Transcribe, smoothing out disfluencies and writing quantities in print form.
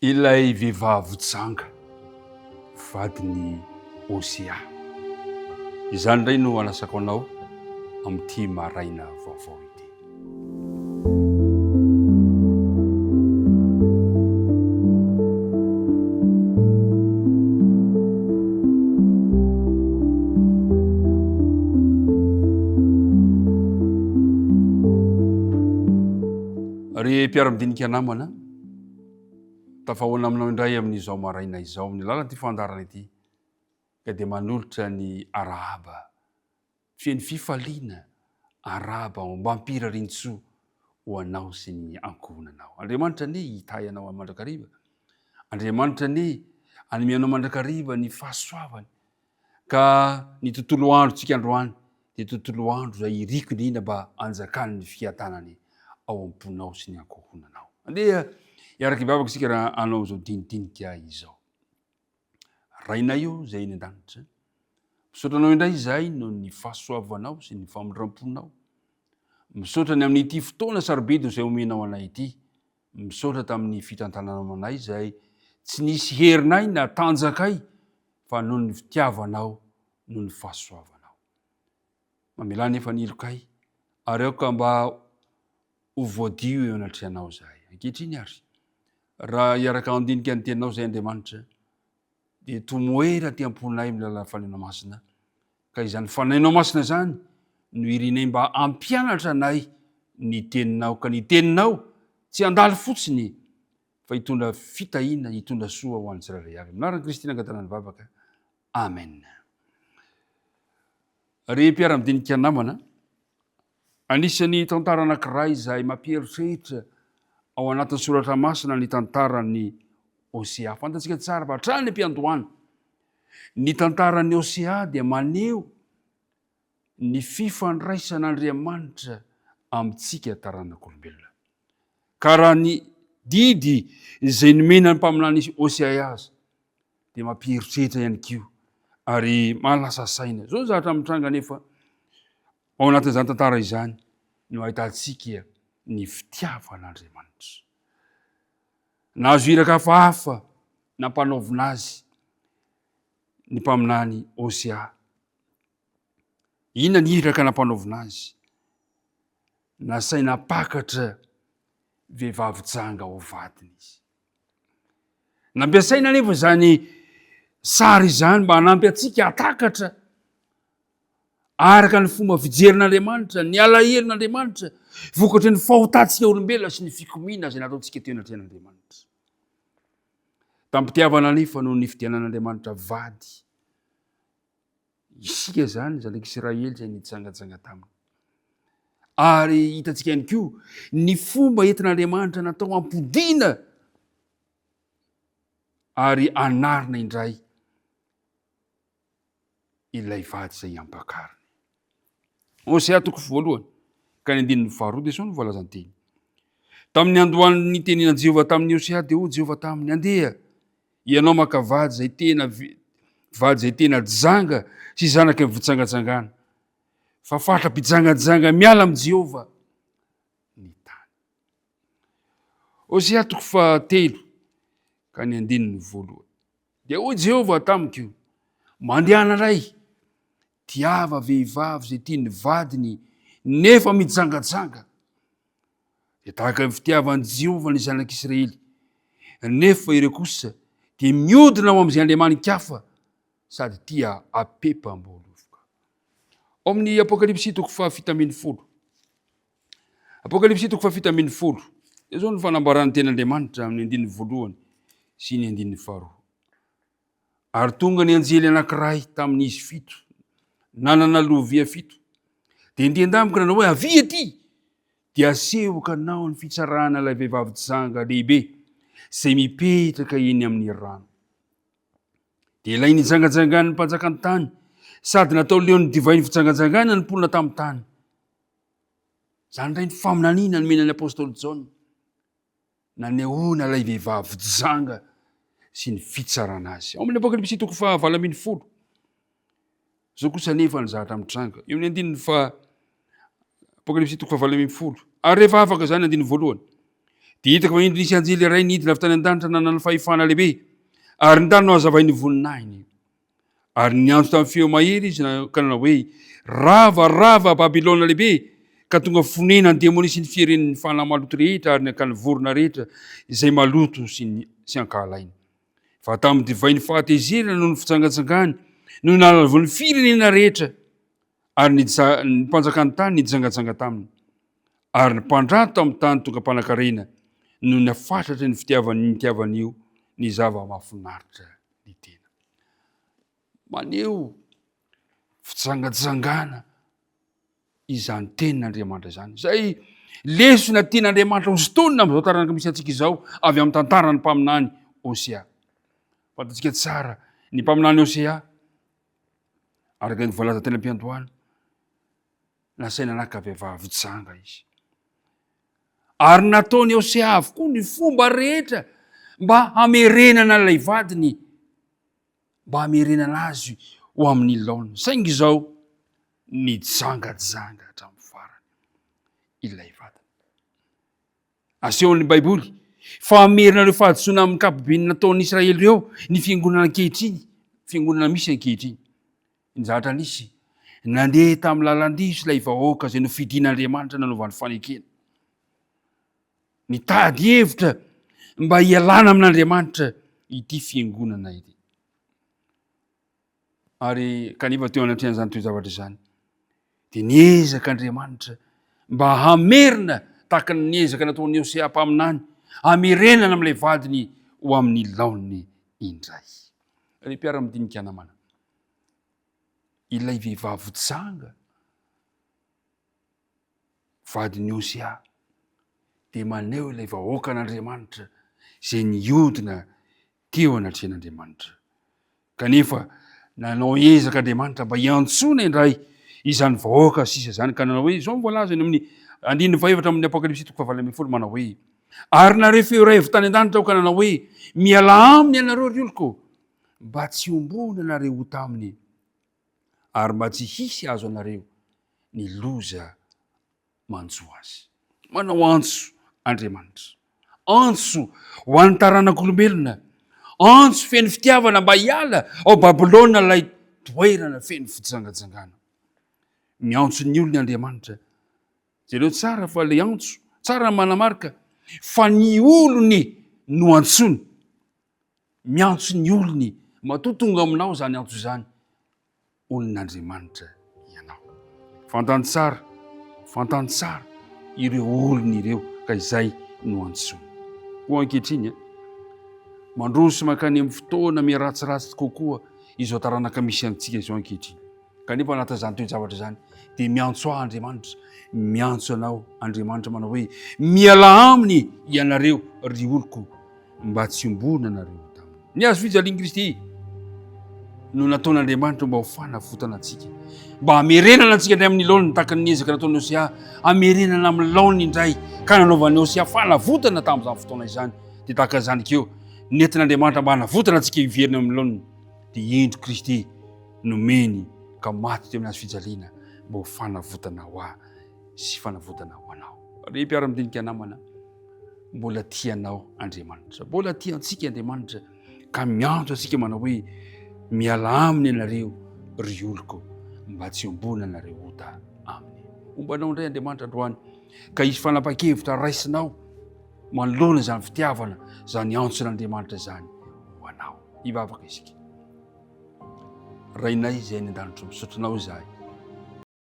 ilay vehivavy tsanga vadiny Osia. Izany indray no anasako anao amin'ity maraina vaovao ity. Ry mpiara-midinika namana, tafahoana aminao indray amin'izao maraina izao amin'ny alalan'ity fandarana ity, ka dia manolotra ny arahaba, fieny fifaliana arahaba mba hampira rintsoa ho anao sy ny ankohonanao. Andriamanitra ny hitahy anao mandrakariva, Andriamanitra ny anomeanao mandrakariva ny fahasoavany, ka ny tontolo andro tsika androany dia tontolo andro izay irikoniana mba hanjakany ny fiadanany ao am-ponao sy ny ankohonanao. Andeha iaraka ivavaka isika raha anao izao dinidinika izao. Rainay io izay eny an-danitra, misaotra anao indray izahay no ny fahasoavanao sy ny famindram-ponao. Misaotra ny amin'ity fotoana sarobidy izay omenao anay ity. Misaotra tamin'ny fitantananao anay izay tsy nisy herinay na tanjakay fa noho ny fitiavanao, noho ny fahasoavanao. Mamelà nefa ny ilokay ary aoka mba ho voadio eo anatrehanao zahay. Ankehitriny ary, raha iaraka andinika ny teninao izay Andriamanitra, dia tomoera ty am-ponay amin'ny alalan'ny fanainao masina, ka izany fanainao masina zany no irinay mba ampianatra anay ny teninao, ka ny teninao tsy handalo fotsiny fa hitondra fitahiana, hitondra soa ho an'ny tsirairay avy. Anaran'i Kristy nangatana ny vavaka. Amen. Ry mpiara-midinika namana, anisan'ny tantara anankiray izay mampieritreritra ao anatin'ny soratra masina ny tantaran'ny Osia. Fantatsika tsara fa hatrany am-piandohana, ny tantaran'ny Osia dia maneho ny fifandraisan'Andriamanitra amintsika taranak'olombelona. Ka raha ny didy izay nomena ny mpaminany Osia azy dia mampieritreritra ihany koa ary mahalasa saina. Zao zavatra mitranga nefa ao anatin'izany tantara izany no ahitantsika ny fitiavan'Andriamanitra. Nahazo iraka hafahafa nampanaovina azy ny mpaminany Osia. Inona ny iraka nampanaovina azy? Nasaina pakatra vehivavy tsanga ao vadiny izy. Nampiasaina nefa izany sary izany mba hanampy antsika hatakatra araka ny fomba fijerin'Andriamanitra, ny alahelon'Andriamanitra, vokatry ny fahotantsika olombelona sy ny fikomiana izay nataontsika teo anatrehan'Andriamanitra. Tampitiavana nefa noho ny fidianan'Andriamanitra vady. Isika zany zanak'Israely izay nitsangatsanga taminy. Ary hitantsika ihany koa ny fomba entin'Andriamanitra natao ampodiana ary anarina indray ilay vady izay ampakariny. Osia toko voalohany ka ny andinin'ny faharoa dia sao no voalaza ny teny. Tamin'ny andohan'ny tenenan Jehovah tamin'ny Osia dia hoy Jehovah taminy, andeha ianao maka vady izay tena janga sy zanaka vitsangatsangana, fa fatra mpijangajanga miala amin'ny Jehovah ny tany. Osia toko fahatelo ka ny andinin'ny voalohany dia hoy Jehovah tamiko, mandehana indray, tiava vehivavy izay tiany vadiny nefa mijangajanga. Dia tahaka ny fitiavan'i Jehovah ny zanak'Israely, nefa ireo kosa dia miodina ao amin'izay andriamanin-kafa sady tia apepam-bolovoka. Ao amin'ny Apokalipsy toko fahafito folo. Apokalipsy toko fahafito folo. Izao ny fanambarany ten'Andriamanitra amin'ny andinin'ny voalohany sy ny andinin'ny faharoa. Ary tonga ny anjely anankiray tamin'izy fito, nanana lovia fito, dia nitendamiko nanao hoe, avia aty, dia asehoka nao ny fitsarana ilay vehivavy tsanga lehibe izay mipetraka eny amin'ny rano. Dia ilay nijangajangan'ny mpanjakany tany, sady natao leon'ny divainy fijangajangana ny mponina tamin'ny tany. Zany indray ny faminaniana nomenan'ny apôstôly Jaona, nanehoana ilay vehivavy janga sy ny fitsarana azy. Ao amin'ny Apokalipsy toko faha-20 folo. Zao kosa nefa ny zavatra mitranga. Eo amin'ny andinin'ny Apokalipsy toko faha-20 folo. Ary rehefa afaka zany andinin'ny voalohany, dia hitako fa indro nisy anjely iray nidina avy tany an-danitra nanana fahefana lehibe ary ny tany no azavainy voninahiny ary niantso tamin'ny feo mahery izy ka nanao hoe ravarava Babilôna lehibe ka tonga fonena ny demonia sy ny firenen'ny fanahy maloto rehetra ary ny akany vorona rehetra izay maloto sy ankahalaina fa tamin'ny divainy fahatezerana no ny fitsangatsangany no nalavon'ny firenena rehetra ary ny mpanjakany tany nijangatsanga taminy ary ny mpandrato tamin'ny tany tonga mpanankarena no ny afatratra ny nitiavan'io ny zava mahafinaritra ny tena maneo fitsangatsangana izany tenin'Andriamanitra zany zay lesona tian'Andriamanitra hositolona amin'izao taranaka misy antsika izao avy amin'ny tantarany mpaminany Osea. Fantatsika tsara ny mpaminany Osea araka ny voalaza teny am-piandohana nasaina naka vehivavy janga izy ary nataony Osea avokoa ny fomba rehetra mba hamerenana ilay vadiny mba hamerenana azy ho amin'ny laona saingy izao nijangajanga hatramin'ny farany ilay vadiny. Asehon'ny Baiboly fa hamerina ireo fahadisoana amin'ny kapobeny nataon'ny Israely ireo ny fiangonana ankehitriny fiangonana misy ankehitriny ny zatra nisy nandeha tamin'ny lalan-diso ilay vahoaka izay nofidian'Andriamanitra nanaovany fanekena nitady hevitra mba hialana amin'Andriamanitra ity fiangonana ity ary kanefa teo anatrehan'izany toe-javatra izany dia niezaka Andriamanitra mba hamerina tahaka ny niezaka nataon'ny Osea mpaminany hamerenana amin'ilay vadiny ho amin'ny laony indray. Ry mpiara-midinika namana ilay vehivavy janga vadiny Osea dia maneho ilay vahoaka an'Andriamanitra izay niodina teo anatrehan'Andriamanitra kanefa nanao ezaka Andriamanitra mba hiantsona indray izany vahoaka sisa zany ka nanao hoe izao voalaza ny amin'ny 2:8 amin'ny Apokalipsy 7:20 manao hoe ary nareo feo iray avy tany an-danitra ka nanao hoe miala aminy ianareo ry oloko mba tsy hombona nareo ho taminy ary mba tsy hisy azo anareo ny loza manjo azy. Manao antso Andriamanitra antso ho an'ny taranak'olombelona antso feno fitiavana mba hiala ao Babilôna ilay toerana feno fitsangatsangana miantso ny olony Andriamanitra jereo tsara fa le antso tsara manamarika fa ny olony no antsony miantso ny olony matotonga aminao zany antso izany olon'Andriamanitra ianao fantany tsara ireo olony ireo ka izay no antsony ho ankehitriny mandroso makany amin'ny fotoana miaratsiratsy kokoa izao taranaka misy antsika izao ankehitriny kanefa anaty izany toe-javatra izany dia miantso ahy Andriamanitra miantso anao Andriamanitra manao hoe miala aminy ianareo ry oloko mba tsy hombona nareo taminy. Ny azo fijalian'i Kristy no nataon'Andriamanitra mba ho fanafotana antsika mba hamerenana antsika indray amin'ny laoniny tahaka ny niezaka nataon'ny Osea hamerenana amin'ny laoniny indray ka nanaovan'ny Osea fanavotana tamin'izany fotoana izany dia tahaka izany keo nentin'Andriamanitra mba hanavotana antsika hiverina amin'ny laoniny dia endro Kristy nomeny ka maty teo amin'ny azo fijaliana mba ho fanavotana ho ahy sy fanavotana ho anao. Ry mpiara-midinika namana mbola tianao Andriamanitra mbola tiantsika Andriamanitra ka miantso antsika manao hoe miala aminy ianareo ry oloko mba tsy hombona nareo hota aminy. Hombanao indray Andriamanitra androany ka isy fanapa-kevitra raisinao manoloana izany fitiavana izany antson'Andriamanitra izany ho anao. Hivavaka isika. Rainay izay ny an-danitra misotronao izahay